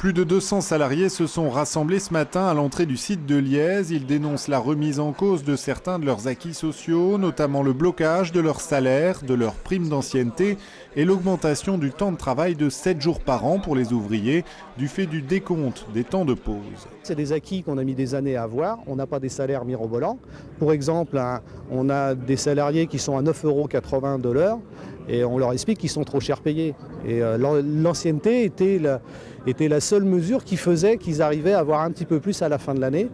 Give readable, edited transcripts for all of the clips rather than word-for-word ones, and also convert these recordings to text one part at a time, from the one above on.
Plus de 200 salariés se sont rassemblés ce matin à l'entrée du site de Lièze. Ils dénoncent la remise en cause de certains de leurs acquis sociaux, notamment le blocage de leur salaire, de leurs primes d'ancienneté et l'augmentation du temps de travail de 7 jours par an pour les ouvriers du fait du décompte des temps de pause. C'est des acquis qu'on a mis des années à avoir. On n'a pas des salaires mirobolants. Pour exemple, on a des salariés qui sont à 9,80 € de l'heure et on leur explique qu'ils sont trop cher payés. Et l'ancienneté était la seule mesure qui faisait qu'ils arrivaient à avoir un petit peu plus à la fin de l'année.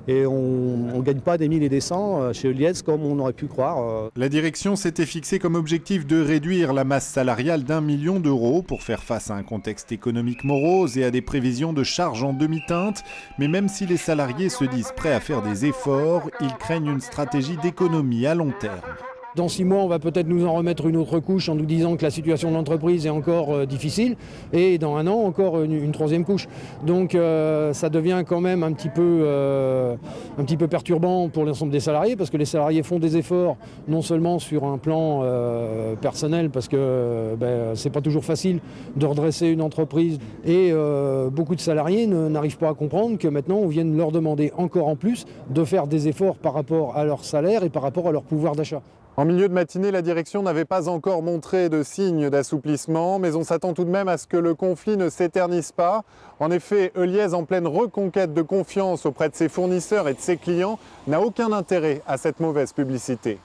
Et on ne gagne pas des 1000 et des 100 chez Lièze comme on aurait pu croire. La direction s'était fixée comme objectif de réduire la masse salariale d'1 million d'euros pour faire face à un contexte économique morose et à des prévisions de charges en demi-teinte. Mais même si les salariés se disent prêts à faire des efforts, ils craignent une stratégie d'économie à long terme. Dans 6 mois, on va peut-être nous en remettre une autre couche en nous disant que la situation de l'entreprise est encore difficile. Et dans 1 an, encore une troisième couche. Donc ça devient quand même un petit peu perturbant pour l'ensemble des salariés, parce que les salariés font des efforts, non seulement sur un plan personnel, parce que c'est pas toujours facile de redresser une entreprise. Et beaucoup de salariés n'arrivent pas à comprendre que maintenant, on vienne leur demander encore en plus de faire des efforts par rapport à leur salaire et par rapport à leur pouvoir d'achat. En milieu de matinée, la direction n'avait pas encore montré de signes d'assouplissement, mais on s'attend tout de même à ce que le conflit ne s'éternise pas. En effet, Lièze, en pleine reconquête de confiance auprès de ses fournisseurs et de ses clients, n'a aucun intérêt à cette mauvaise publicité.